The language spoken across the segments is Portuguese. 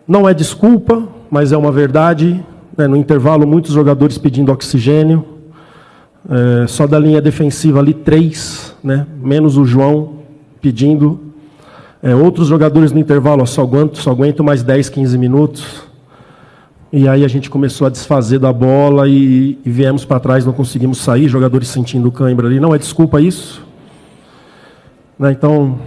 Não é desculpa, mas é uma verdade. No intervalo, muitos jogadores pedindo oxigênio. Só da linha defensiva ali, 3, menos o João pedindo. Outros jogadores no intervalo, só aguento mais 10, 15 minutos. E aí a gente começou a desfazer da bola e viemos para trás, não conseguimos sair, jogadores sentindo cãibra ali. Não é desculpa isso. Então,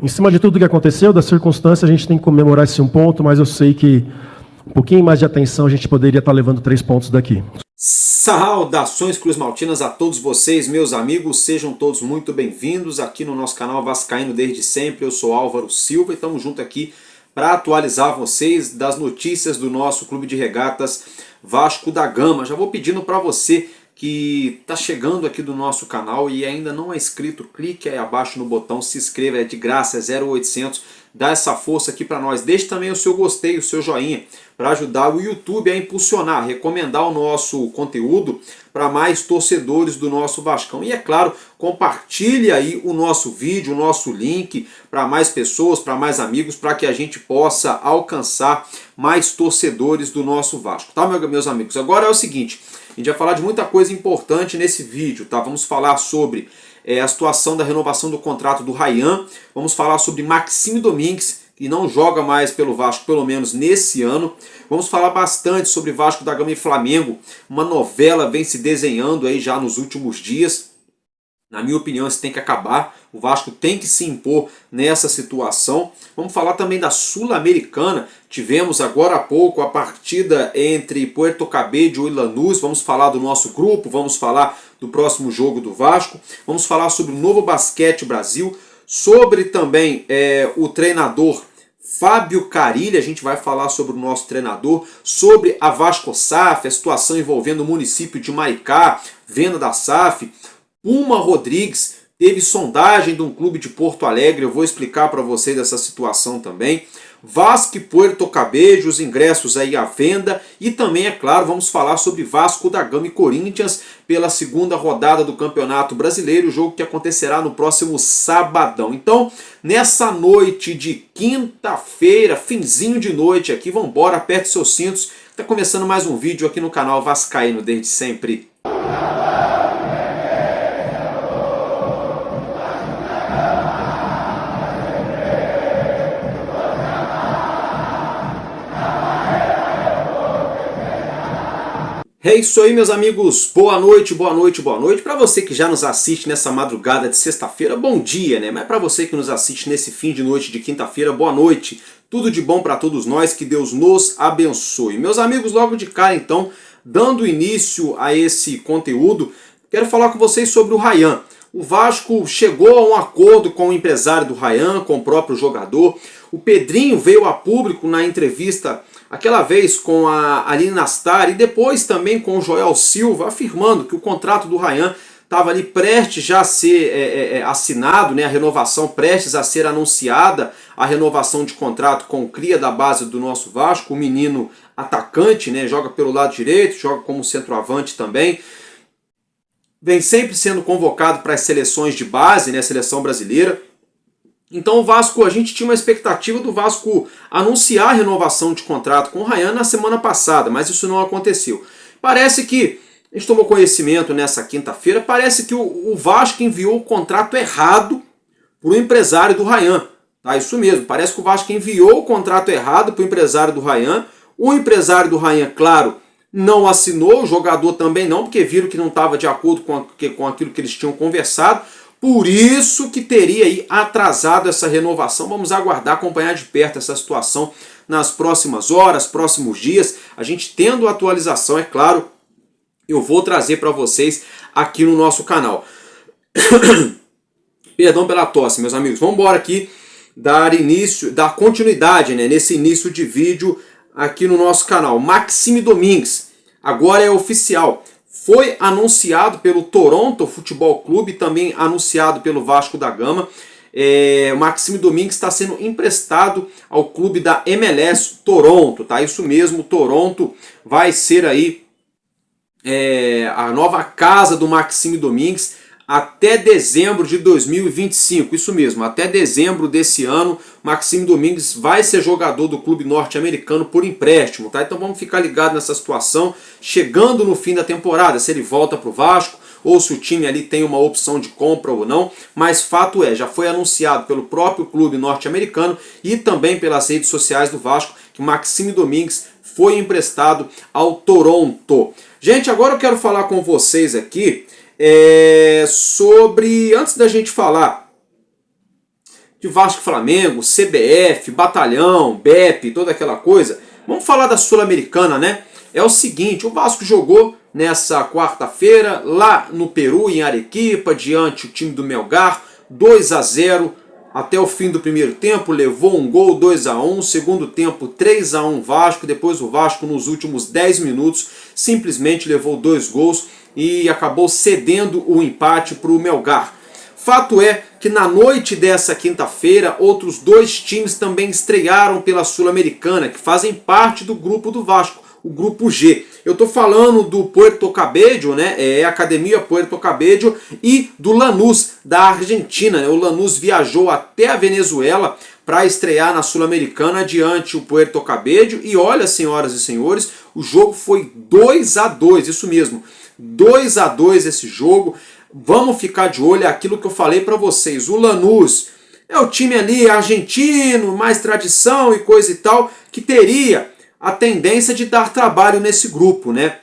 em cima de tudo que aconteceu, da circunstância, a gente tem que comemorar esse um ponto, mas eu sei que um pouquinho mais de atenção a gente poderia estar levando 3 pontos daqui. Saudações Cruz Maltinas a todos vocês, meus amigos, sejam todos muito bem-vindos aqui no nosso canal Vascaíno desde sempre. Eu sou Álvaro Silva e estamos juntos aqui para atualizar vocês das notícias do nosso clube de regatas Vasco da Gama. Já vou pedindo para você que está chegando aqui do nosso canal e ainda não é inscrito, clique aí abaixo no botão, se inscreva, é de graça, é 0800, dá essa força aqui para nós. Deixe também o seu gostei, o seu joinha, para ajudar o YouTube a impulsionar, recomendar o nosso conteúdo para mais torcedores do nosso Vascão. E é claro, compartilhe aí o nosso vídeo, o nosso link para mais pessoas, para mais amigos, para que a gente possa alcançar mais torcedores do nosso Vasco. Tá, meus amigos? Agora é o seguinte, a gente vai falar de muita coisa importante nesse vídeo, tá? Vamos falar sobre a situação da renovação do contrato do Ryan, vamos falar sobre Maxime Domingues, que não joga mais pelo Vasco, pelo menos nesse ano. Vamos falar bastante sobre Vasco da Gama e Flamengo, uma novela vem se desenhando aí já nos últimos dias. Na minha opinião, isso tem que acabar, o Vasco tem que se impor nessa situação. Vamos falar também da Sul-Americana, tivemos agora há pouco a partida entre Puerto Cabello e Lanús, vamos falar do nosso grupo, vamos falar do próximo jogo do Vasco, vamos falar sobre o Novo Basquete Brasil, sobre também o treinador Fábio Carilli, a gente vai falar sobre o nosso treinador, sobre a Vasco SAF, a situação envolvendo o município de Maricá, venda da SAF. Puma Rodrigues teve sondagem de um clube de Porto Alegre, eu vou explicar para vocês essa situação também. Vasco e Puerto Cabello, os ingressos aí à venda. E também, é claro, vamos falar sobre Vasco da Gama e Corinthians pela segunda rodada do Campeonato Brasileiro, o jogo que acontecerá no próximo sabadão. Então, nessa noite de quinta-feira, finzinho de noite aqui, vamos embora, aperte seus cintos. Está começando mais um vídeo aqui no canal Vascaíno desde sempre. É isso aí, meus amigos, boa noite, boa noite, boa noite. Para você que já nos assiste nessa madrugada de sexta-feira, bom dia, né? Mas para você que nos assiste nesse fim de noite de quinta-feira, boa noite. Tudo de bom para todos nós, que Deus nos abençoe. Meus amigos, logo de cara, então, dando início a esse conteúdo, quero falar com vocês sobre o Ryan. O Vasco chegou a um acordo com o empresário do Ryan, com o próprio jogador. O Pedrinho veio a público na entrevista aquela vez com a Aline Nastar e depois também com o Joel Silva, afirmando que o contrato do Ryan estava ali prestes já a ser assinado, né, a renovação prestes a ser anunciada, a renovação de contrato com o cria da base do nosso Vasco, o menino atacante, né, joga pelo lado direito, joga como centroavante também. Vem sempre sendo convocado para as seleções de base, né, a seleção brasileira. Então o Vasco, a gente tinha uma expectativa do Vasco anunciar a renovação de contrato com o Ryan na semana passada, mas isso não aconteceu. Parece que, a gente tomou conhecimento nessa quinta-feira, parece que o Vasco enviou o contrato errado para o empresário do Ryan. Tá, isso mesmo, parece que o Vasco enviou o contrato errado para o empresário do Ryan. O empresário do Ryan, claro, não assinou, o jogador também não, porque viram que não estava de acordo com aquilo que eles tinham conversado. Por isso que teria aí atrasado essa renovação. Vamos aguardar, acompanhar de perto essa situação nas próximas horas, próximos dias. A gente tendo atualização, é claro, eu vou trazer para vocês aqui no nosso canal. Perdão pela tosse, meus amigos. Vamos embora aqui dar continuidade, né, nesse início de vídeo aqui no nosso canal. Maxime Domingues, agora é oficial. Foi anunciado pelo Toronto Futebol Clube, também anunciado pelo Vasco da Gama. o Maxime Domingues está sendo emprestado ao clube da MLS Toronto, tá? Isso mesmo, Toronto vai ser aí a nova casa do Maxime Domingues até dezembro de 2025, isso mesmo, até dezembro desse ano, Maxime Domingues vai ser jogador do clube norte-americano por empréstimo, tá? Então vamos ficar ligados nessa situação, chegando no fim da temporada, se ele volta para o Vasco, ou se o time ali tem uma opção de compra ou não, mas fato é, já foi anunciado pelo próprio clube norte-americano e também pelas redes sociais do Vasco, que Maxime Domingues foi emprestado ao Toronto. Gente, agora eu quero falar com vocês aqui sobre, antes da gente falar de Vasco e Flamengo, CBF, Batalhão, BEP, toda aquela coisa, vamos falar da Sul-Americana, né? É o seguinte, o Vasco jogou nessa quarta-feira lá no Peru, em Arequipa, diante do time do Melgar, 2-0 até o fim do primeiro tempo, levou um gol, 2-1, segundo tempo 3-1 Vasco, depois o Vasco nos últimos 10 minutos simplesmente levou 2 gols e acabou cedendo o empate para o Melgar. Fato é que na noite dessa quinta-feira, outros 2 times também estrearam pela Sul-Americana, que fazem parte do grupo do Vasco, o grupo G. Eu estou falando do Puerto Cabello, né? Academia Puerto Cabello, e do Lanús, da Argentina, né? O Lanús viajou até a Venezuela para estrear na Sul-Americana diante o Puerto Cabello. E olha, senhoras e senhores, o jogo foi 2-2, isso mesmo, 2-2 esse jogo. Vamos ficar de olho, é aquilo que eu falei para vocês. O Lanús é o time ali argentino, mais tradição e coisa e tal, que teria a tendência de dar trabalho nesse grupo, né?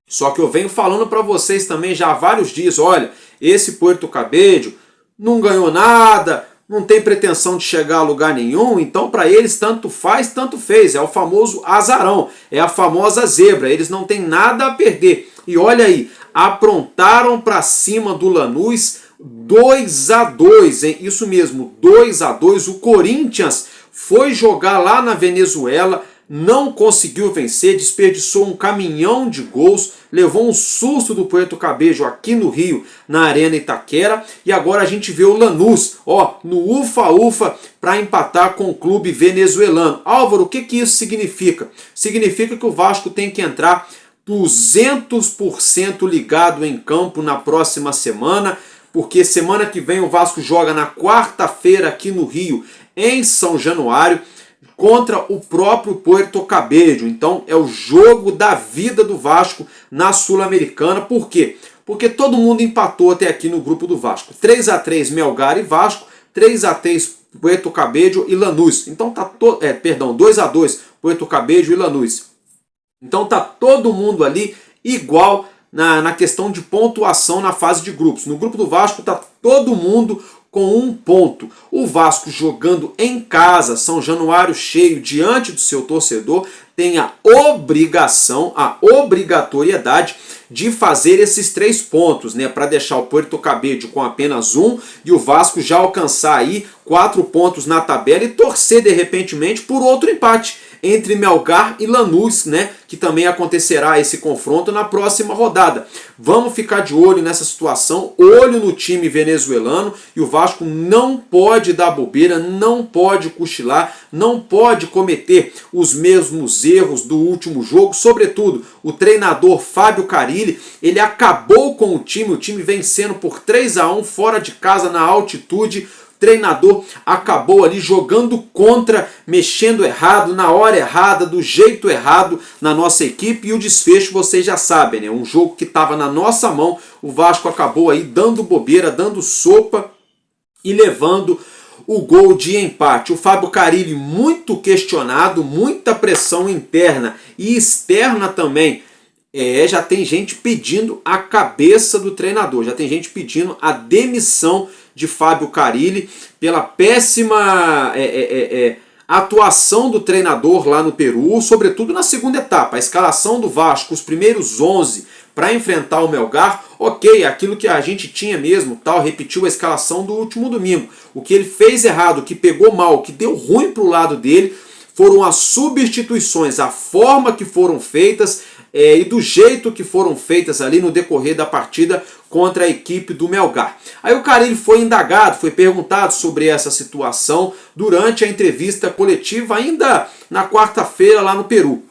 Só que eu venho falando para vocês também já há vários dias, olha, esse Puerto Cabello não ganhou nada, não tem pretensão de chegar a lugar nenhum, então para eles tanto faz, tanto fez, é o famoso azarão, é a famosa zebra, eles não têm nada a perder. E olha aí, aprontaram para cima do Lanús 2-2, hein? Isso mesmo, 2-2, o Corinthians foi jogar lá na Venezuela, não conseguiu vencer, desperdiçou um caminhão de gols, levou um susto do Puerto Cabello aqui no Rio, na Arena Itaquera, e agora a gente vê o Lanús, ó, no ufa-ufa para empatar com o clube venezuelano. Álvaro, o que isso significa? Significa que o Vasco tem que entrar 200% ligado em campo na próxima semana, porque semana que vem o Vasco joga na quarta-feira aqui no Rio, em São Januário, contra o próprio Puerto Cabello. Então é o jogo da vida do Vasco na Sul-Americana. Por quê? Porque todo mundo empatou até aqui no grupo do Vasco. 3-3 Melgar e Vasco, 3-3 Puerto Cabello e Lanús. Então tá 2-2 Puerto Cabello e Lanús. Então tá todo mundo ali igual na questão de pontuação na fase de grupos. No grupo do Vasco tá todo mundo com 1 ponto. O Vasco jogando em casa, São Januário cheio, diante do seu torcedor, tem a obrigação, a obrigatoriedade de fazer esses 3 pontos, né, para deixar o Puerto Cabello com apenas 1 e o Vasco já alcançar aí 4 pontos na tabela e torcer de repentemente por outro empate entre Melgar e Lanús, né, que também acontecerá esse confronto na próxima rodada. Vamos ficar de olho nessa situação, olho no time venezuelano, e o Vasco não pode dar bobeira, não pode cochilar, não pode cometer os mesmos erros do último jogo, sobretudo o treinador Fábio Carilli, ele acabou com o time vencendo por 3-1 fora de casa na altitude. Treinador acabou ali jogando contra, mexendo errado, na hora errada, do jeito errado na nossa equipe, e o desfecho vocês já sabem, né? Um jogo que estava na nossa mão, o Vasco acabou aí dando bobeira, dando sopa e levando o gol de empate. O Fábio Carilli muito questionado, muita pressão interna e externa também. Já tem gente pedindo a cabeça do treinador, já tem gente pedindo a demissão de Fábio Carilli pela péssima atuação do treinador lá no Peru, sobretudo na segunda etapa. A escalação do Vasco, os primeiros 11 para enfrentar o Melgar, ok, aquilo que a gente tinha mesmo, tal, repetiu a escalação do último domingo. O que ele fez errado, o que pegou mal, o que deu ruim para o lado dele, foram as substituições, a forma que foram feitas, e do jeito que foram feitas ali no decorrer da partida contra a equipe do Melgar. Aí o Carille foi indagado, foi perguntado sobre essa situação durante a entrevista coletiva ainda na quarta-feira lá no Peru.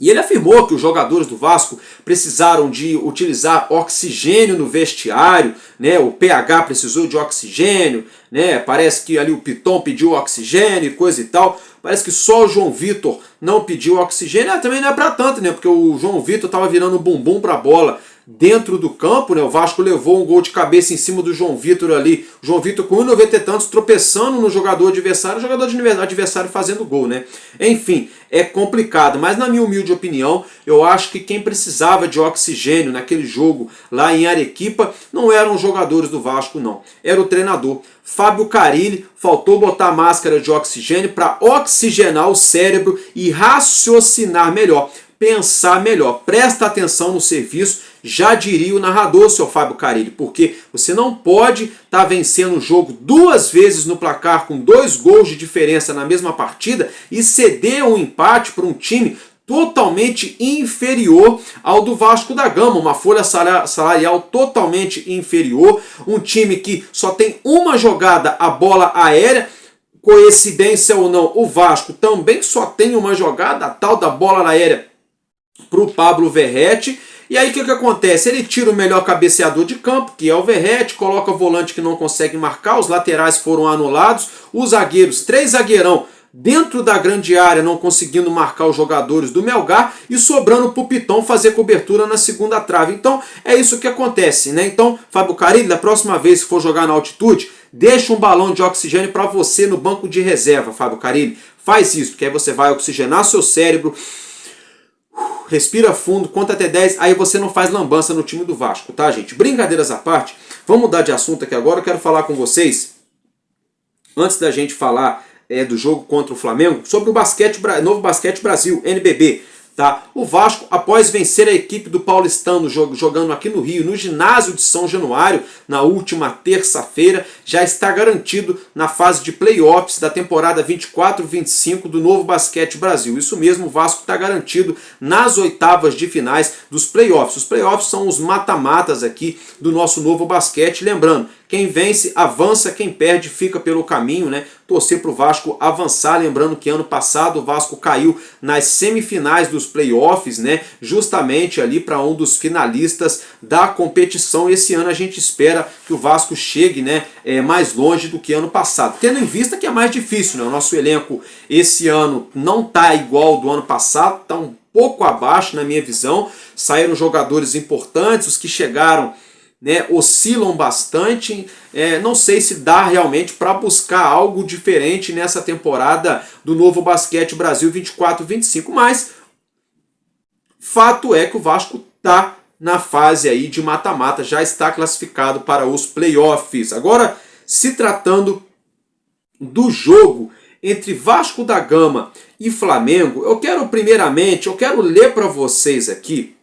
E ele afirmou que os jogadores do Vasco precisaram de utilizar oxigênio no vestiário, né? O PH precisou de oxigênio, né? Parece que ali o Piton pediu oxigênio e coisa e tal. Parece que só o João Vitor não pediu oxigênio. Também não é para tanto, né? Porque o João Vitor estava virando bumbum para a bola dentro do campo, né? O Vasco levou um gol de cabeça em cima do João Vitor ali. O João Vitor com 1,90 e tantos tropeçando no jogador adversário, o jogador adversário fazendo gol, né? Enfim, é complicado, mas na minha humilde opinião, eu acho que quem precisava de oxigênio naquele jogo lá em Arequipa não eram os jogadores do Vasco, não. Era o treinador. Fábio Carille faltou botar máscara de oxigênio para oxigenar o cérebro e raciocinar melhor, pensar melhor. Presta atenção no serviço, já diria o narrador, seu Fábio Carille, porque você não pode estar vencendo o jogo 2 vezes no placar com 2 gols de diferença na mesma partida e ceder um empate para um time totalmente inferior ao do Vasco da Gama, uma folha salarial totalmente inferior, um time que só tem uma jogada a bola aérea. Coincidência ou não, o Vasco também só tem uma jogada, a tal da bola aérea para o Pablo Verratti. E aí o que acontece? Ele tira o melhor cabeceador de campo, que é o Verratti, coloca o volante que não consegue marcar, os laterais foram anulados, os zagueiros, 3 zagueirão dentro da grande área, não conseguindo marcar os jogadores do Melgar e sobrando para o Piton fazer cobertura na segunda trave. Então é isso que acontece, né? Então, Fábio Carille, da próxima vez que for jogar na altitude, deixa um balão de oxigênio para você no banco de reserva, Fábio Carille. Faz isso, porque aí você vai oxigenar seu cérebro, respira fundo, conta até 10, aí você não faz lambança no time do Vasco, tá, gente? Brincadeiras à parte, vamos mudar de assunto aqui agora. Eu quero falar com vocês, antes da gente falar do jogo contra o Flamengo, sobre o Novo Basquete Brasil, NBB. Tá? O Vasco, após vencer a equipe do Paulistano jogando aqui no Rio, no ginásio de São Januário, na última terça-feira, já está garantido na fase de playoffs da temporada 24-25 do Novo Basquete Brasil. Isso mesmo, o Vasco está garantido nas oitavas de finais dos playoffs. Os playoffs são os mata-matas aqui do nosso Novo Basquete. Lembrando, quem vence avança, quem perde fica pelo caminho, né? Torcer para o Vasco avançar. Lembrando que ano passado o Vasco caiu nas semifinais dos playoffs, né? Justamente ali para um dos finalistas da competição. Esse ano a gente espera que o Vasco chegue, né, mais longe do que ano passado. Tendo em vista que é mais difícil, né? O nosso elenco esse ano não está igual ao do ano passado, está um pouco abaixo na minha visão. Saíram jogadores importantes, os que chegaram, né, oscilam bastante. Não sei se dá realmente para buscar algo diferente nessa temporada do Novo Basquete Brasil 24-25, mas fato é que o Vasco está na fase aí de mata-mata, já está classificado para os playoffs. Agora, se tratando do jogo entre Vasco da Gama e Flamengo, eu quero ler para vocês aqui,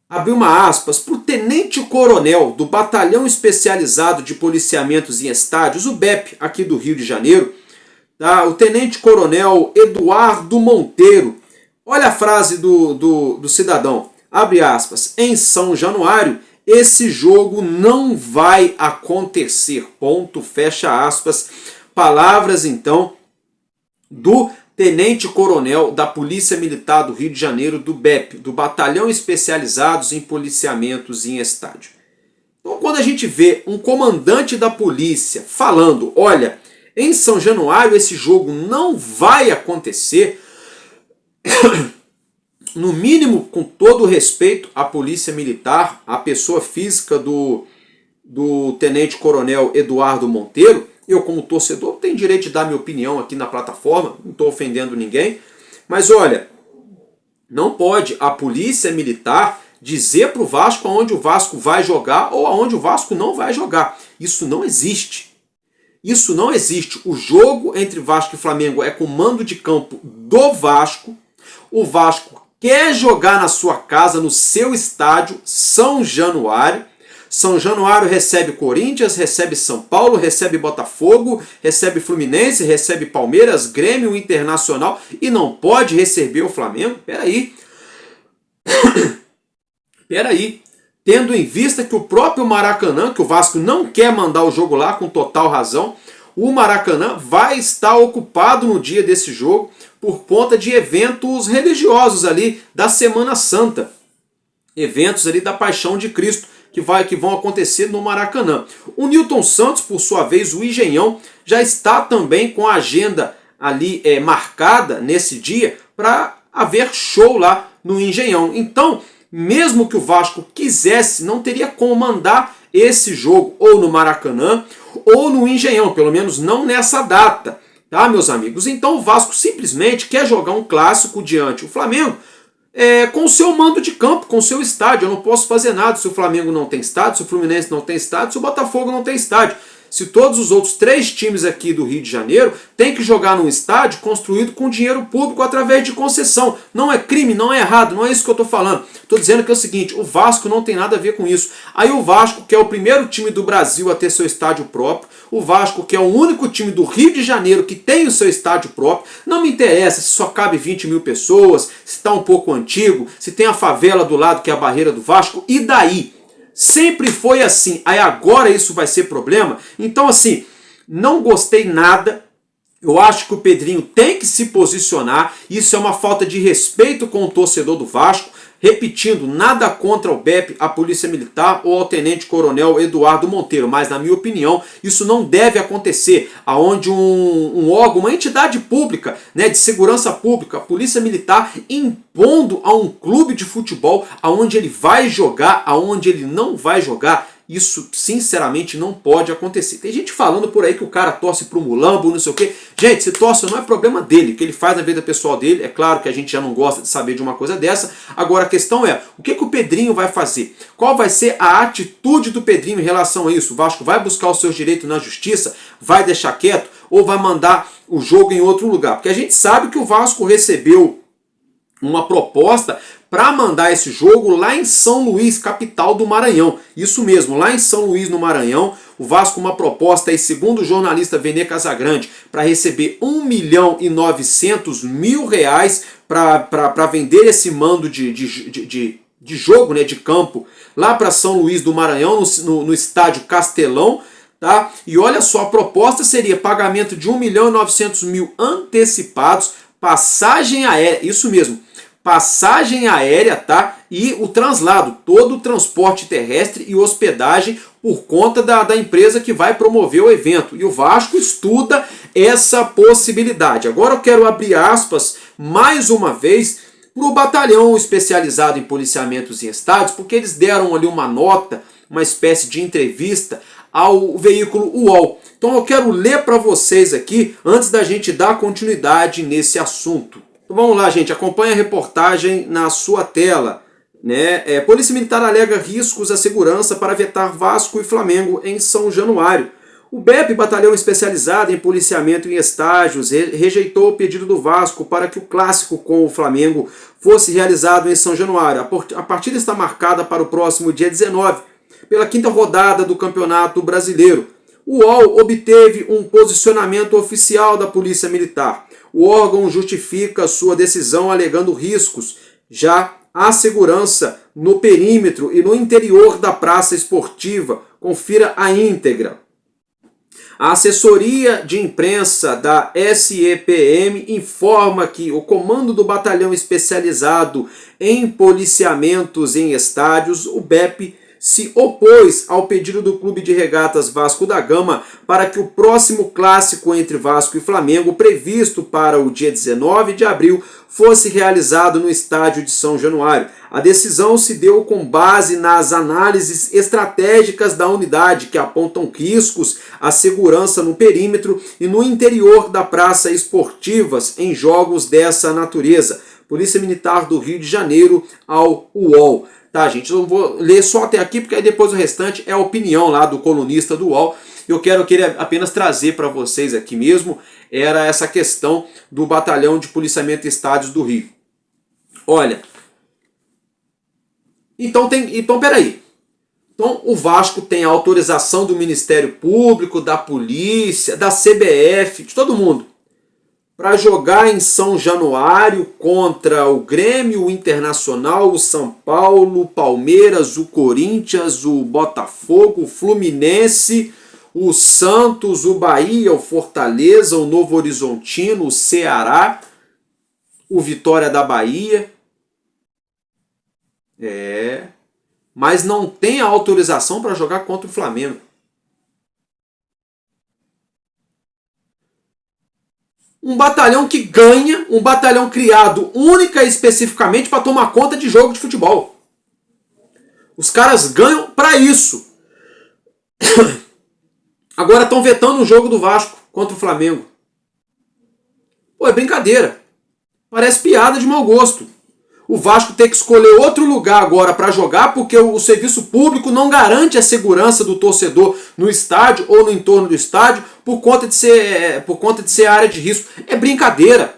abrir uma aspas, para o tenente-coronel do Batalhão Especializado de Policiamentos em Estádios, o BEP, aqui do Rio de Janeiro, tá? O tenente-coronel Eduardo Monteiro. Olha a frase do cidadão, abre aspas, em São Januário, esse jogo não vai acontecer, ponto, fecha aspas. Palavras, então, do tenente-coronel da Polícia Militar do Rio de Janeiro, do BEP, do Batalhão Especializados em Policiamentos em Estádio. Então, quando a gente vê um comandante da polícia falando, olha, em São Januário esse jogo não vai acontecer, no mínimo, com todo o respeito à Polícia Militar, à pessoa física do tenente-coronel Eduardo Monteiro, eu, como torcedor, tenho direito de dar minha opinião aqui na plataforma, não estou ofendendo ninguém, mas olha, não pode a Polícia Militar dizer para o Vasco aonde o Vasco vai jogar ou aonde o Vasco não vai jogar. Isso não existe. Isso não existe. O jogo entre Vasco e Flamengo é com mando de campo do Vasco. O Vasco quer jogar na sua casa, no seu estádio, São Januário. São Januário recebe Corinthians, recebe São Paulo, recebe Botafogo, recebe Fluminense, recebe Palmeiras, Grêmio, Internacional e não pode receber o Flamengo? Peraí. Peraí, tendo em vista que o próprio Maracanã, que o Vasco não quer mandar o jogo lá com total razão, o Maracanã vai estar ocupado no dia desse jogo por conta de eventos religiosos ali da Semana Santa. Eventos ali da Paixão de Cristo que vão acontecer no Maracanã. O Newton Santos, por sua vez, o Engenhão, já está também com a agenda ali marcada nesse dia para haver show lá no Engenhão. Então, mesmo que o Vasco quisesse, não teria como mandar esse jogo ou no Maracanã ou no Engenhão, pelo menos não nessa data, tá, meus amigos? Então o Vasco simplesmente quer jogar um clássico diante do Flamengo com o seu mando de campo, com o seu estádio. Eu não posso fazer nada se o Flamengo não tem estádio, se o Fluminense não tem estádio, se o Botafogo não tem estádio. Se todos os outros 3 times aqui do Rio de Janeiro têm que jogar num estádio construído com dinheiro público através de concessão. Não é crime, não é errado, não é isso que eu estou falando. Estou dizendo que é o seguinte, o Vasco não tem nada a ver com isso. Aí o Vasco, que é o primeiro time do Brasil a ter seu estádio próprio, o Vasco, que é o único time do Rio de Janeiro que tem o seu estádio próprio, não me interessa se só cabe 20 mil pessoas, se está um pouco antigo, se tem a favela do lado que é a barreira do Vasco, e daí? Sempre foi assim, aí agora isso vai ser problema? Então assim, não gostei nada, eu acho que o Pedrinho tem que se posicionar, isso é uma falta de respeito com o torcedor do Vasco. Repetindo, nada contra o BEP, a Polícia Militar ou ao Tenente Coronel Eduardo Monteiro, mas na minha opinião isso não deve acontecer, aonde um órgão, uma entidade pública, né, de segurança pública, a Polícia Militar, impondo a um clube de futebol aonde ele vai jogar, aonde ele não vai jogar. Isso, sinceramente, não pode acontecer. Tem gente falando por aí que o cara torce pro Mulambo, não sei o quê. Gente, se torce não é problema dele. O que ele faz na vida pessoal dele, é claro que a gente já não gosta de saber de uma coisa dessa. Agora a questão é, o que o Pedrinho vai fazer? Qual vai ser a atitude do Pedrinho em relação a isso? O Vasco vai buscar os seus direitos na justiça? Vai deixar quieto? Ou vai mandar o jogo em outro lugar? Porque a gente sabe que o Vasco recebeu uma proposta para mandar esse jogo lá em São Luís, capital do Maranhão. Isso mesmo, lá em São Luís, no Maranhão, o Vasco uma proposta, aí, segundo o jornalista Vene Casagrande, para receber R$1.900.000 para vender esse mando de jogo, né, de campo, lá para São Luís do Maranhão, no estádio Castelão. Tá? E olha só, a proposta seria pagamento de R$1.900.000 antecipados, passagem aérea, isso mesmo, passagem aérea, tá? E o translado, todo o transporte terrestre e hospedagem por conta da empresa que vai promover o evento. E o Vasco estuda essa possibilidade. Agora eu quero abrir aspas mais uma vez para o batalhão especializado em policiamentos em estádios, porque eles deram ali uma nota, uma espécie de entrevista ao veículo UOL. Então eu quero ler para vocês aqui antes da gente dar continuidade nesse assunto. Então vamos lá, gente, acompanha a reportagem na sua tela. Né? Polícia Militar alega riscos à segurança para vetar Vasco e Flamengo em São Januário. O BEP, Batalhão Especializado em Policiamento em Estágios, rejeitou o pedido do Vasco para que o clássico com o Flamengo fosse realizado em São Januário. A partida está marcada para o próximo dia 19, pela 5ª rodada do Campeonato Brasileiro. O UOL obteve um posicionamento oficial da Polícia Militar. O órgão justifica sua decisão alegando riscos. Já há segurança no perímetro e no interior da praça esportiva. Confira a íntegra. A assessoria de imprensa da SEPM informa que o comando do Batalhão Especializado em Policiamentos em Estádios, o BEP, se opôs ao pedido do Clube de Regatas Vasco da Gama para que o próximo clássico entre Vasco e Flamengo, previsto para o dia 19 de abril, fosse realizado no estádio de São Januário. A decisão se deu com base nas análises estratégicas da unidade, que apontam riscos à segurança no perímetro e no interior da praça esportivas em jogos dessa natureza. Polícia Militar do Rio de Janeiro ao UOL. Tá, gente, eu vou ler só até aqui, porque aí depois o restante é a opinião lá do colunista do UOL. Eu queria apenas trazer para vocês aqui mesmo, era essa questão do Batalhão de Policiamento em Estádios do Rio. Olha, então peraí. Então o Vasco tem a autorização do Ministério Público, da Polícia, da CBF, de todo mundo, para jogar em São Januário contra o Grêmio, o Internacional, o São Paulo, o Palmeiras, o Corinthians, o Botafogo, o Fluminense, o Santos, o Bahia, o Fortaleza, o Novo Horizontino, o Ceará, o Vitória da Bahia. Mas não tem a autorização para jogar contra o Flamengo. Um batalhão que ganha, um batalhão criado única e especificamente para tomar conta de jogo de futebol. Os caras ganham para isso. Agora estão vetando o jogo do Vasco contra o Flamengo. Pô, é brincadeira. Parece piada de mau gosto. O Vasco tem que escolher outro lugar agora para jogar porque o serviço público não garante a segurança do torcedor no estádio ou no entorno do estádio por conta de ser área de risco. É brincadeira.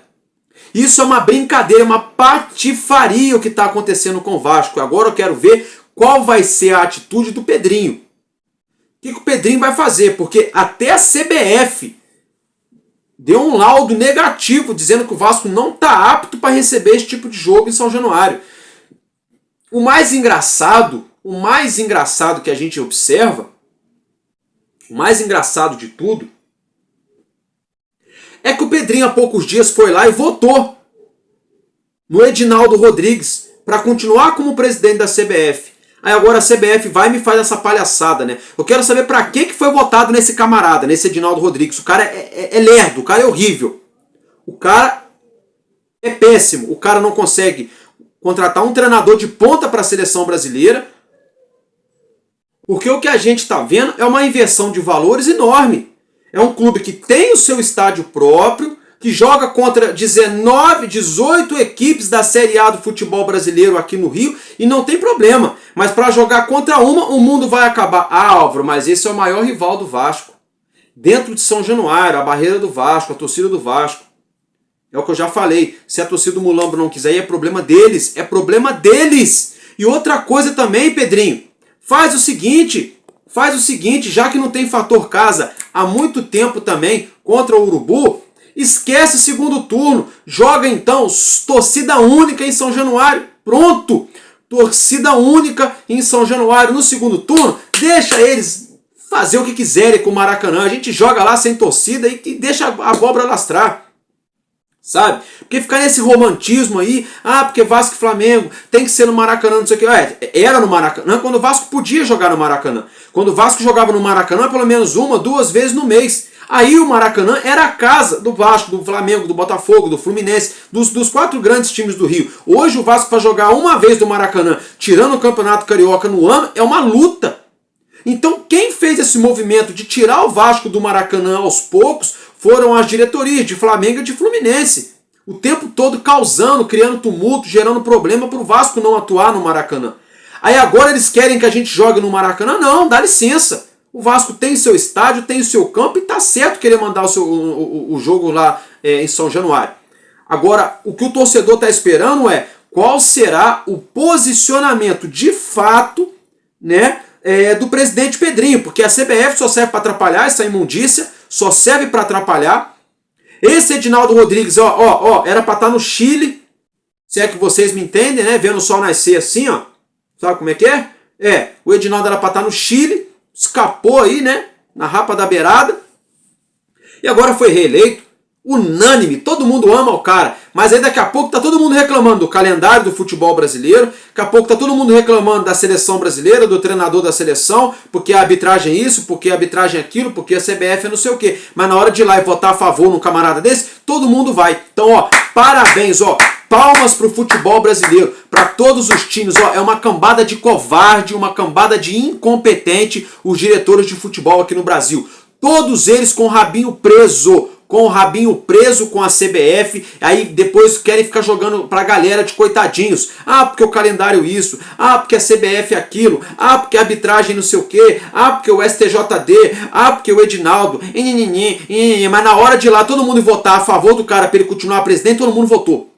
Isso é uma brincadeira, uma patifaria o que está acontecendo com o Vasco. Agora eu quero ver qual vai ser a atitude do Pedrinho. O que o Pedrinho vai fazer? Porque até a CBF deu um laudo negativo dizendo que o Vasco não está apto para receber esse tipo de jogo em São Januário. O mais engraçado que a gente observa, o mais engraçado de tudo, é que o Pedrinho há poucos dias foi lá e votou no Edinaldo Rodrigues para continuar como presidente da CBF. Aí agora a CBF vai e me faz essa palhaçada, né? Eu quero saber pra que foi votado nesse camarada, nesse Edinaldo Rodrigues. O cara é lerdo, o cara é horrível. O cara é péssimo. O cara não consegue contratar um treinador de ponta para a seleção brasileira. Porque o que a gente está vendo é uma inversão de valores enorme. É um clube que tem o seu estádio próprio, que joga contra 19, 18 equipes da Série A do futebol brasileiro aqui no Rio e não tem problema. Mas para jogar contra uma, o mundo vai acabar. Ah, Álvaro, mas esse é o maior rival do Vasco. Dentro de São Januário, a barreira do Vasco, a torcida do Vasco. É o que eu já falei. Se a torcida do Mulambo não quiser ir, é problema deles. É problema deles. E outra coisa também, Pedrinho. Faz o seguinte, já que não tem fator casa há muito tempo também contra o Urubu, esquece o segundo turno. Joga então torcida única em São Januário. Pronto! Torcida única em São Januário no segundo turno. Deixa eles fazer o que quiserem com o Maracanã. A gente joga lá sem torcida e deixa a abóbora lastrar. Sabe? Porque ficar nesse romantismo aí, porque Vasco e Flamengo tem que ser no Maracanã, não sei o que. Era no Maracanã quando o Vasco podia jogar no Maracanã. Quando o Vasco jogava no Maracanã pelo menos 1, 2 vezes no mês. Aí o Maracanã era a casa do Vasco, do Flamengo, do Botafogo, do Fluminense, dos 4 grandes times do Rio. Hoje o Vasco para jogar uma vez do Maracanã, tirando o Campeonato Carioca no ano, é uma luta. Então quem fez esse movimento de tirar o Vasco do Maracanã aos poucos foram as diretorias de Flamengo e de Fluminense. O tempo todo causando, criando tumulto, gerando problema para o Vasco não atuar no Maracanã. Aí agora eles querem que a gente jogue no Maracanã? Não, dá licença. O Vasco tem seu estádio, tem o seu campo e tá certo querer mandar o jogo lá em São Januário. Agora, o que o torcedor está esperando é qual será o posicionamento de fato, né, do presidente Pedrinho, porque a CBF só serve para atrapalhar essa imundícia, só serve para atrapalhar. Esse Edinaldo Rodrigues, era para estar no Chile, se é que vocês me entendem, né, vendo o sol nascer assim, ó, sabe como é que é? O Edinaldo era para estar no Chile, escapou aí, né, na rapa da beirada, e agora foi reeleito. Unânime, todo mundo ama o cara, mas aí daqui a pouco tá todo mundo reclamando do calendário do futebol brasileiro, daqui a pouco tá todo mundo reclamando da seleção brasileira, do treinador da seleção, porque a arbitragem é isso, porque a arbitragem é aquilo, porque a CBF é não sei o quê. Mas na hora de ir lá e votar a favor num camarada desse, todo mundo vai. Então, parabéns, palmas pro futebol brasileiro, para todos os times, é uma cambada de covarde, uma cambada de incompetente os diretores de futebol aqui no Brasil. Todos eles com o rabinho preso, com a CBF, aí depois querem ficar jogando pra galera de coitadinhos. Porque o calendário isso, porque a CBF é aquilo, porque a arbitragem não sei o quê, porque o STJD, porque o Edinaldo, mas na hora de ir lá todo mundo votar a favor do cara pra ele continuar presidente, todo mundo votou.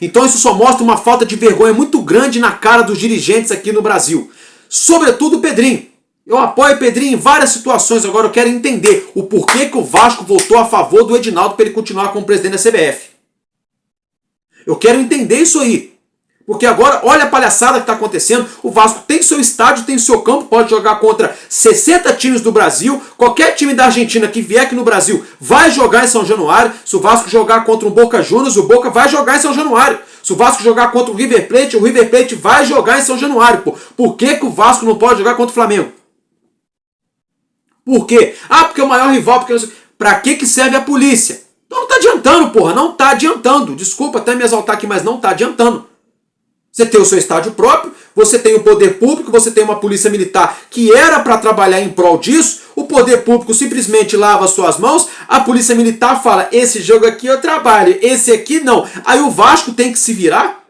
Então isso só mostra uma falta de vergonha muito grande na cara dos dirigentes aqui no Brasil. Sobretudo o Pedrinho. Eu apoio o Pedrinho em várias situações, agora eu quero entender o porquê que o Vasco votou a favor do Edinaldo para ele continuar como presidente da CBF. Eu quero entender isso aí. Porque agora, olha a palhaçada que está acontecendo. O Vasco tem seu estádio, tem seu campo, pode jogar contra 60 times do Brasil. Qualquer time da Argentina que vier aqui no Brasil vai jogar em São Januário. Se o Vasco jogar contra um Boca Juniors, o Boca vai jogar em São Januário. Se o Vasco jogar contra o River Plate vai jogar em São Januário. Pô. Por que o Vasco não pode jogar contra o Flamengo? Por quê? Ah, porque é o maior rival. Porque... Pra que serve a polícia? Então não tá adiantando, porra. Não tá adiantando. Desculpa até me exaltar aqui, mas não tá adiantando. Você tem o seu estádio próprio, você tem o poder público, você tem uma polícia militar que era para trabalhar em prol disso, o poder público simplesmente lava suas mãos, a polícia militar fala, esse jogo aqui eu trabalho, esse aqui não. Aí o Vasco tem que se virar?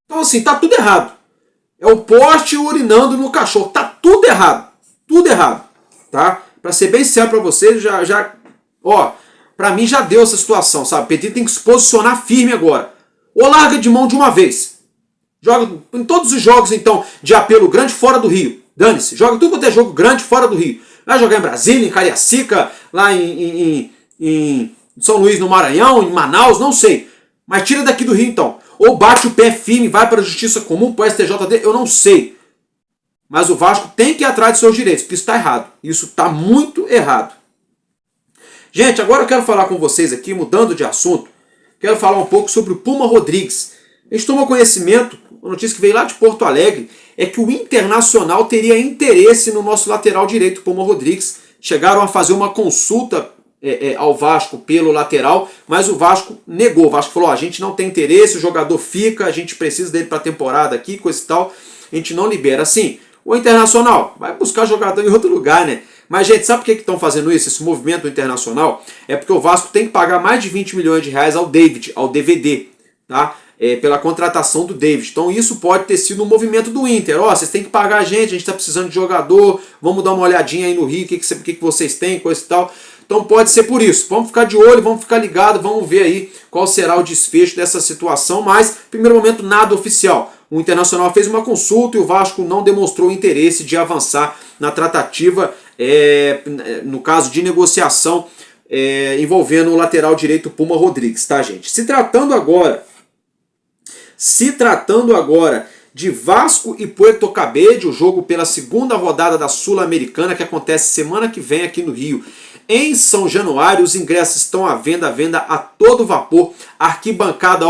Então assim, tá tudo errado. É o poste urinando no cachorro, tá tudo errado. Tudo errado, tá? Para ser bem sincero para vocês, para mim já deu essa situação, sabe? O PT tem que se posicionar firme agora. Ou larga de mão de uma vez. Joga em todos os jogos, então, de apelo grande fora do Rio. Dane-se. Joga tudo quanto é jogo grande fora do Rio. Vai jogar em Brasília, em Cariacica, lá em São Luís, no Maranhão, em Manaus, não sei. Mas tira daqui do Rio, então. Ou bate o pé firme, vai para a Justiça Comum, para o STJD, eu não sei. Mas o Vasco tem que ir atrás de seus direitos, porque isso está errado. Isso está muito errado. Gente, agora eu quero falar com vocês aqui, mudando de assunto, quero falar um pouco sobre o Puma Rodrigues. A gente tomou conhecimento, uma notícia que veio lá de Porto Alegre, é que o Internacional teria interesse no nosso lateral direito, Puma Rodrigues. Chegaram a fazer uma consulta ao Vasco pelo lateral, mas o Vasco negou. O Vasco falou, a gente não tem interesse, o jogador fica, a gente precisa dele para a temporada aqui, coisa e tal, a gente não libera. Assim, o Internacional vai buscar jogador em outro lugar, né? Mas, gente, sabe por que estão fazendo isso, esse movimento internacional? É porque o Vasco tem que pagar mais de 20 milhões de reais ao David, ao DVD, tá? Pela contratação do David. Então isso pode ter sido um movimento do Inter. Vocês têm que pagar a gente está precisando de jogador, vamos dar uma olhadinha aí no Rio, o que vocês têm, coisa e tal. Então pode ser por isso. Vamos ficar de olho, vamos ficar ligados, vamos ver aí qual será o desfecho dessa situação, mas, primeiro momento, nada oficial. O Internacional fez uma consulta e o Vasco não demonstrou interesse de avançar na tratativa, no caso de negociação, envolvendo o lateral direito Puma Rodrigues, tá, gente? Se tratando agora de Vasco e Puerto Cabello, o jogo pela segunda rodada da Sul-Americana, que acontece semana que vem aqui no Rio, em São Januário, os ingressos estão à venda a todo vapor. Arquibancada,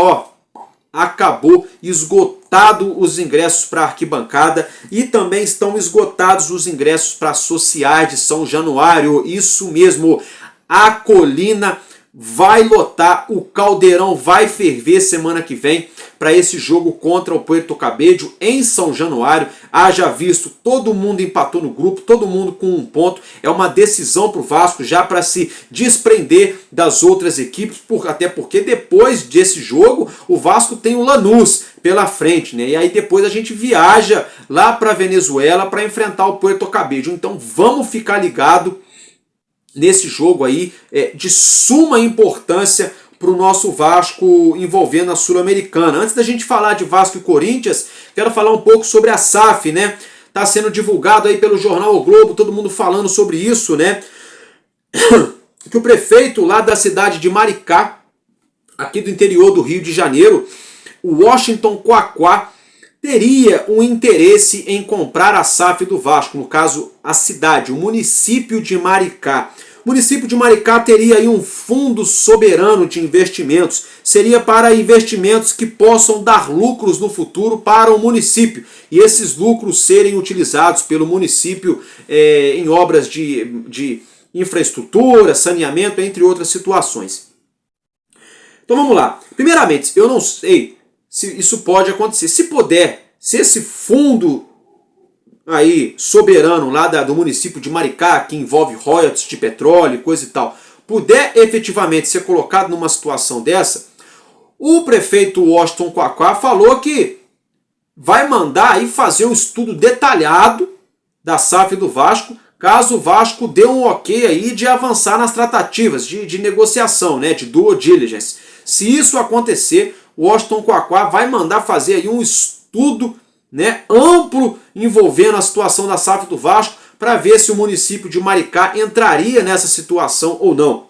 acabou, esgotado os ingressos para a arquibancada e também estão esgotados os ingressos para a Social de São Januário. Isso mesmo, a Colina vai lotar, o Caldeirão vai ferver semana que vem para esse jogo contra o Puerto Cabello em São Januário. Haja visto, todo mundo empatou no grupo, todo mundo com um ponto. É uma decisão para o Vasco já para se desprender das outras equipes, até porque depois desse jogo o Vasco tem o Lanús pela frente, né? E aí depois a gente viaja lá para Venezuela para enfrentar o Puerto Cabello. Então vamos ficar ligado nesse jogo aí de suma importância para o nosso Vasco envolvendo a Sul-Americana. Antes da gente falar de Vasco e Corinthians, quero falar um pouco sobre a SAF, né? Tá sendo divulgado aí pelo jornal O Globo, todo mundo falando sobre isso, né? Que o prefeito lá da cidade de Maricá, aqui do interior do Rio de Janeiro, o Washington Quaquá, teria um interesse em comprar a SAF do Vasco, no caso a cidade, o município de Maricá. O município de Maricá teria aí um fundo soberano de investimentos, seria para investimentos que possam dar lucros no futuro para o município, e esses lucros serem utilizados pelo município em obras de infraestrutura, saneamento, entre outras situações. Então vamos lá. Primeiramente, eu não sei se isso pode acontecer. Se puder, se esse fundo aí soberano lá do município de Maricá, que envolve royalties de petróleo, coisa e tal, puder efetivamente ser colocado numa situação dessa, o prefeito Washington Quaquá falou que vai mandar aí fazer um estudo detalhado da SAF do Vasco, caso o Vasco dê um ok aí de avançar nas tratativas de negociação, né, de due diligence. Se isso acontecer, o Washington Quaquá vai mandar fazer aí um estudo né, amplo envolvendo a situação da SAF do Vasco para ver se o município de Maricá entraria nessa situação ou não.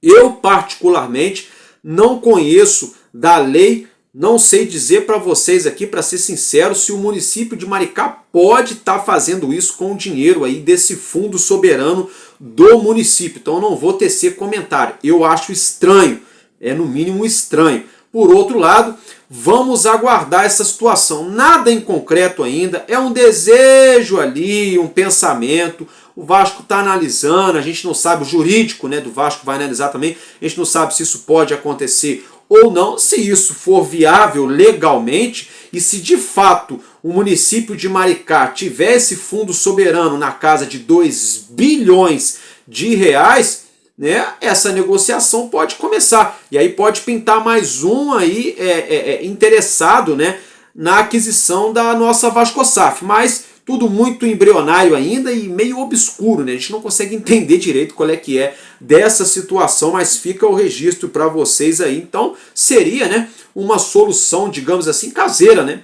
Eu, particularmente, não conheço da lei, não sei dizer para vocês aqui, para ser sincero, se o município de Maricá pode estar fazendo isso com o dinheiro aí desse fundo soberano do município. Então eu não vou tecer comentário. Eu acho estranho, é no mínimo estranho. Por outro lado, vamos aguardar essa situação. Nada em concreto ainda, é um desejo ali, um pensamento. O Vasco está analisando, a gente não sabe, o jurídico, né, do Vasco vai analisar também, a gente não sabe se isso pode acontecer ou não, se isso for viável legalmente e se de fato o município de Maricá tiver esse fundo soberano na casa de 2 bilhões de reais, né, essa negociação pode começar. E aí pode pintar mais um aí interessado, né, na aquisição da nossa VascoSAF. Mas tudo muito embrionário ainda e meio obscuro, né? A gente não consegue entender direito qual é que é dessa situação, mas fica o registro para vocês aí. Então seria, né, uma solução, digamos assim, caseira, né?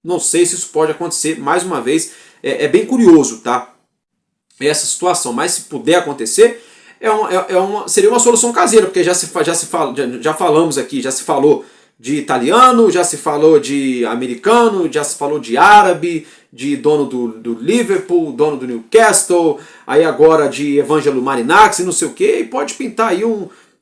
Não sei se isso pode acontecer, mais uma vez, é bem curioso, tá? Essa situação, mas se puder acontecer, seria uma solução caseira, porque já falamos aqui, já se falou de italiano, já se falou de americano, já se falou de árabe, de dono do Liverpool, dono do Newcastle, aí agora de Evangelo Marinax e não sei o que, e pode pintar aí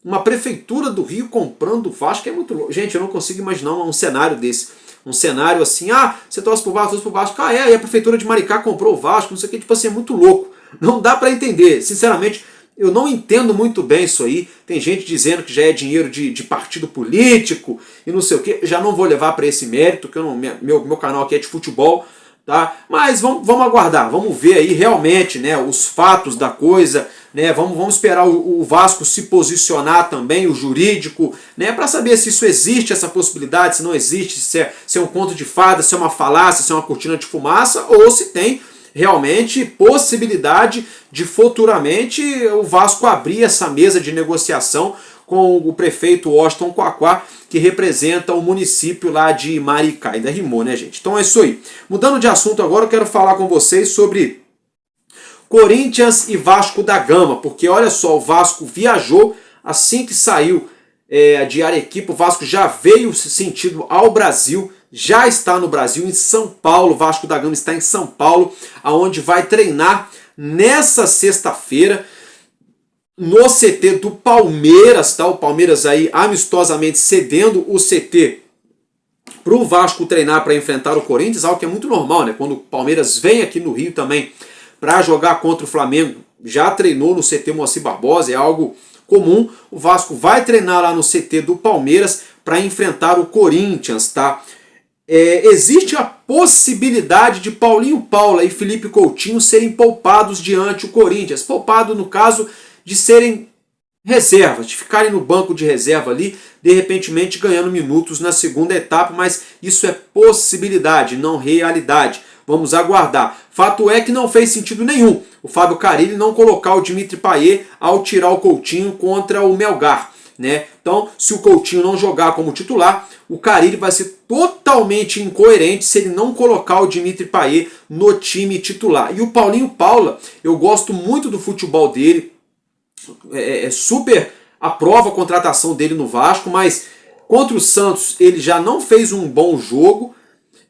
uma prefeitura do Rio comprando o Vasco, que é muito louco. Gente, eu não consigo imaginar um cenário desse. Um cenário assim, você torce pro Vasco, e a prefeitura de Maricá comprou o Vasco, não sei o que, tipo assim, é muito louco. Não dá para entender, sinceramente. Eu não entendo muito bem isso aí. Tem gente dizendo que já é dinheiro de partido político e não sei o que. Já não vou levar para esse mérito, que meu canal aqui é de futebol, tá? Mas vamos aguardar, vamos ver aí realmente, né, os fatos da coisa, né? Vamos esperar o Vasco se posicionar também, o jurídico, né, para saber se isso existe, essa possibilidade, se não existe, se é um conto de fadas, se é uma falácia, se é uma cortina de fumaça, ou se tem realmente possibilidade de futuramente o Vasco abrir essa mesa de negociação com o prefeito Washington Quaquá, que representa o município lá de Maricá. Ainda rimou, né, gente? Então é isso aí. Mudando de assunto agora, eu quero falar com vocês sobre Corinthians e Vasco da Gama, porque olha só, o Vasco viajou assim que saiu de Arequipa, o Vasco já veio sentido ao Brasil, já está no Brasil, em São Paulo. O Vasco da Gama está em São Paulo, aonde vai treinar nessa sexta-feira no CT do Palmeiras, tá? O Palmeiras aí amistosamente cedendo o CT para o Vasco treinar para enfrentar o Corinthians, algo que é muito normal, né? Quando o Palmeiras vem aqui no Rio também para jogar contra o Flamengo, já treinou no CT Moacir Barbosa, é algo comum. O Vasco vai treinar lá no CT do Palmeiras para enfrentar o Corinthians, tá? Existe a possibilidade de Paulinho Paula e Felipe Coutinho serem poupados diante o Corinthians. Poupado no caso de serem reservas, de ficarem no banco de reserva ali, de repentemente ganhando minutos na segunda etapa, mas isso é possibilidade, não realidade. Vamos aguardar. Fato é que não fez sentido nenhum o Fábio Carille não colocar o Dimitri Payet ao tirar o Coutinho contra o Melgar, né? Então, se o Coutinho não jogar como titular, o Carille vai ser totalmente incoerente se ele não colocar o Dimitri Payet no time titular. E o Paulinho Paula, eu gosto muito do futebol dele, super aprovo a contratação dele no Vasco, mas contra o Santos ele já não fez um bom jogo,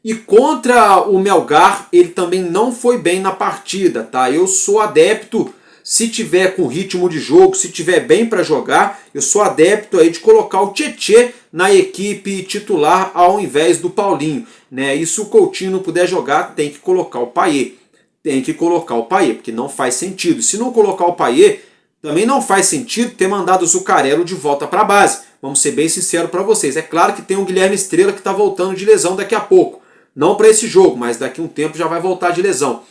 e contra o Melgar ele também não foi bem na partida, tá? Eu sou adepto, se tiver com ritmo de jogo, se tiver bem para jogar, eu sou adepto aí de colocar o Tietê na equipe titular ao invés do Paulinho, né? E se o Coutinho não puder jogar, tem que colocar o Payet. Tem que colocar o Payet, porque não faz sentido. Se não colocar o Payet, também não faz sentido ter mandado o Zuccarello de volta para a base. Vamos ser bem sinceros para vocês. É claro que tem o Guilherme Estrela que está voltando de lesão daqui a pouco. Não para esse jogo, mas daqui a um tempo já vai voltar de lesão.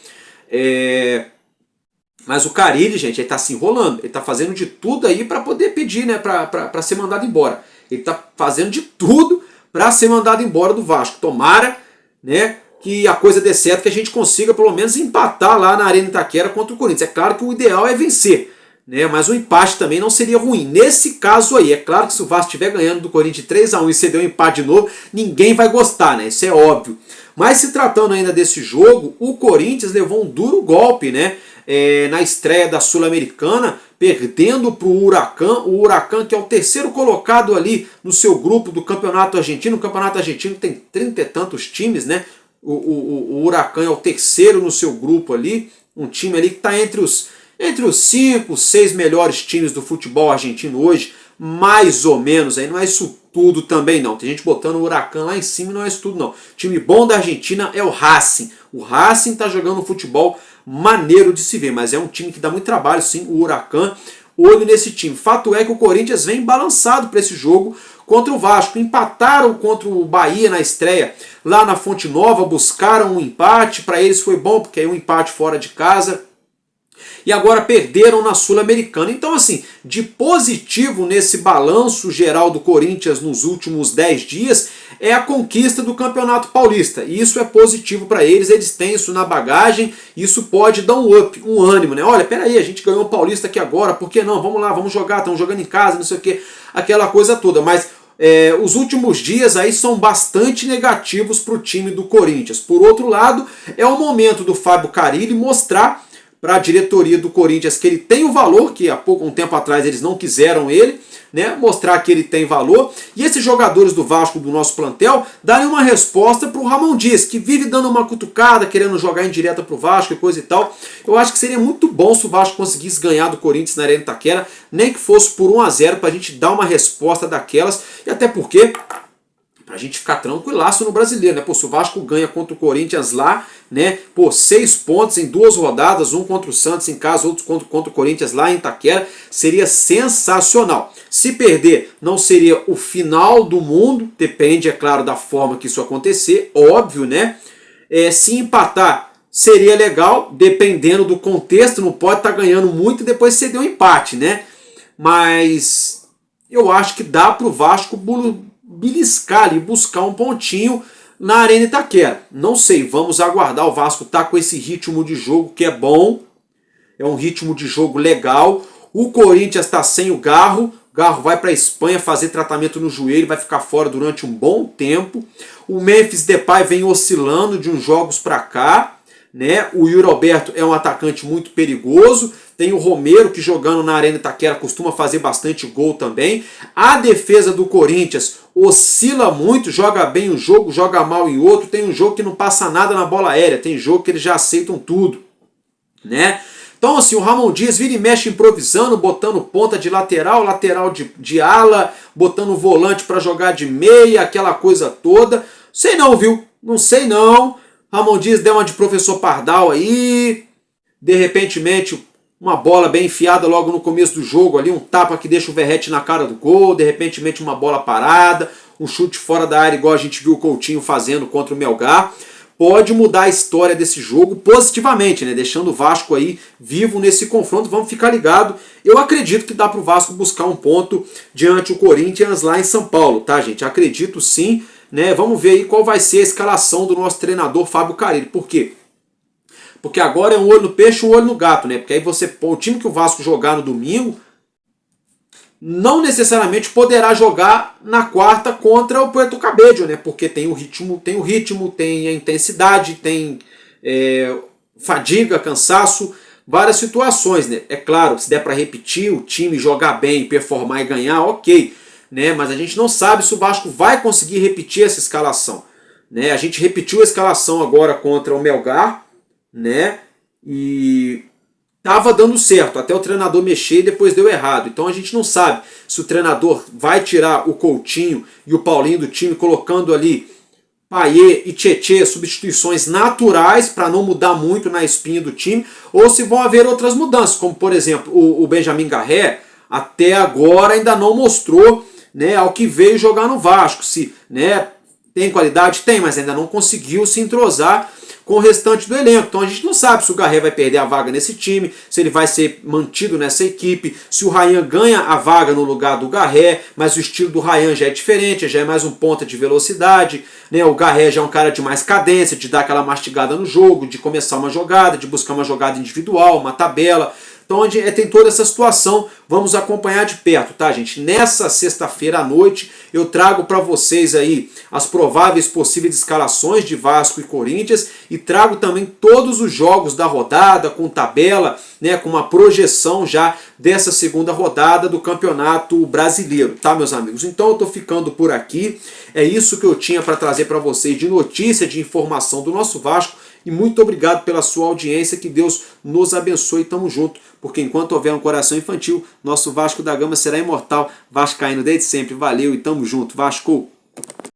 Mas o Carille, gente, ele está se enrolando. Ele está fazendo de tudo aí para poder pedir, né, para ser mandado embora. Ele está fazendo de tudo para ser mandado embora do Vasco. Tomara, né, que a coisa dê certo, que a gente consiga pelo menos empatar lá na Arena Itaquera contra o Corinthians. É claro que o ideal é vencer. né? Mas o empate também não seria ruim. Nesse caso aí, é claro que se o Vasco estiver ganhando do Corinthians 3-1 e você deu um empate de novo, ninguém vai gostar, né? Isso é óbvio. Mas se tratando ainda desse jogo, o Corinthians levou um duro golpe, né? Na estreia da Sul-Americana, perdendo para o Huracan, que é o terceiro colocado ali no seu grupo do Campeonato Argentino. O Campeonato Argentino tem 30 e tantos times, né? O Huracan é o terceiro no seu grupo ali, um time ali que está entre os 5, 6 melhores times do futebol argentino hoje, mais ou menos, aí não é isso tudo também não, tem gente botando o Huracan lá em cima e não é isso tudo não. Time bom da Argentina é o Racing está jogando um futebol maneiro de se ver, mas é um time que dá muito trabalho sim, o Huracan. Olho nesse time. Fato é que o Corinthians vem balançado para esse jogo contra o Vasco. Empataram contra o Bahia na estreia lá na Fonte Nova, buscaram um empate, para eles foi bom porque aí um empate fora de casa. E agora perderam na Sul-Americana. Então, assim, de positivo nesse balanço geral do Corinthians nos últimos 10 dias é a conquista do Campeonato Paulista. E isso é positivo para eles têm isso na bagagem, isso pode dar um up, um ânimo, né? Olha, peraí, a gente ganhou o Paulista aqui agora, por que não? Vamos lá, vamos jogar, estamos jogando em casa, não sei o que, aquela coisa toda. Mas os últimos dias aí são bastante negativos para o time do Corinthians. Por outro lado, é o momento do Fábio Carille mostrar para a diretoria do Corinthians que ele tem o valor, que há um tempo atrás eles não quiseram ele, né? Mostrar que ele tem valor, e esses jogadores do Vasco, do nosso plantel, darem uma resposta para o Ramon Dias, que vive dando uma cutucada, querendo jogar em direta para o Vasco e coisa e tal. Eu acho que seria muito bom se o Vasco conseguisse ganhar do Corinthians na Arena Itaquera, nem que fosse por 1-0, para a gente dar uma resposta daquelas, e até porque pra gente ficar tranquilaço no Brasileiro, né? Pô, se o Vasco ganha contra o Corinthians lá, né? Pô, 6 pontos em 2 rodadas, um contra o Santos em casa, outro contra o Corinthians lá em Itaquera, seria sensacional. Se perder, não seria o final do mundo, depende, é claro, da forma que isso acontecer, óbvio, né? Se empatar, seria legal, dependendo do contexto, não pode estar ganhando muito e depois ceder um empate, né? Mas eu acho que dá pro Vasco beliscar ali, buscar um pontinho na Arena Itaquera. Não sei, vamos aguardar. O Vasco tá com esse ritmo de jogo que é bom, é um ritmo de jogo legal. O Corinthians está sem o Garro vai para a Espanha fazer tratamento no joelho, vai ficar fora durante um bom tempo. O Memphis Depay vem oscilando de uns jogos para cá, né? O Yuri Alberto é um atacante muito perigoso. Tem o Romero, que jogando na Arena Itaquera costuma fazer bastante gol também. A defesa do Corinthians oscila muito, joga bem um jogo, joga mal em outro. Tem um jogo que não passa nada na bola aérea, tem jogo que eles já aceitam tudo, né? Então, assim, o Ramon Dias vira e mexe improvisando, botando ponta de lateral, lateral de ala, botando volante para jogar de meia, aquela coisa toda. Sei não, viu? Não sei não. Ramon Dias deu uma de professor Pardal aí, de repentemente uma bola bem enfiada logo no começo do jogo ali, um tapa que deixa o Verratti na cara do gol, de repentemente uma bola parada, um chute fora da área igual a gente viu o Coutinho fazendo contra o Melgar. Pode mudar a história desse jogo positivamente, né? Deixando o Vasco aí vivo nesse confronto. Vamos ficar ligado. Eu acredito que dá para o Vasco buscar um ponto diante do Corinthians lá em São Paulo, tá, gente? Acredito sim, né? Vamos ver aí qual vai ser a escalação do nosso treinador Fábio Carille. Por quê? Porque agora é um olho no peixe e um olho no gato, né? Porque aí o time que o Vasco jogar no domingo não necessariamente poderá jogar na quarta contra o Puerto Cabello, né? Porque tem o ritmo, tem a intensidade, tem fadiga, cansaço, várias situações, né? É claro, se der para repetir, o time jogar bem, performar e ganhar, ok, né? Mas a gente não sabe se o Vasco vai conseguir repetir essa escalação, né? A gente repetiu a escalação agora contra o Melgar, né? E estava dando certo, até o treinador mexer e depois deu errado. Então a gente não sabe se o treinador vai tirar o Coutinho e o Paulinho do time, colocando ali Payet e Tietê, substituições naturais para não mudar muito na espinha do time, ou se vão haver outras mudanças, como por exemplo o Benjamin Garré, até agora ainda não mostrou, né, ao que veio jogar no Vasco. Se, né, tem qualidade? Tem, mas ainda não conseguiu se entrosar com o restante do elenco. Então a gente não sabe se o Garré vai perder a vaga nesse time, se ele vai ser mantido nessa equipe, se o Ryan ganha a vaga no lugar do Garré, mas o estilo do Ryan já é diferente, já é mais um ponta de velocidade, né? O Garré já é um cara de mais cadência, de dar aquela mastigada no jogo, de começar uma jogada, de buscar uma jogada individual, uma tabela. Então tem toda essa situação, vamos acompanhar de perto, tá, gente? Nessa sexta-feira à noite eu trago para vocês aí as prováveis possíveis escalações de Vasco e Corinthians e trago também todos os jogos da rodada com tabela, né, com uma projeção já dessa segunda rodada do Campeonato Brasileiro, tá, meus amigos? Então eu tô ficando por aqui, é isso que eu tinha para trazer para vocês de notícia, de informação do nosso Vasco. E muito obrigado pela sua audiência, que Deus nos abençoe e tamo junto, porque enquanto houver um coração infantil, nosso Vasco da Gama será imortal, vascaíno desde sempre. Valeu e tamo junto, Vasco!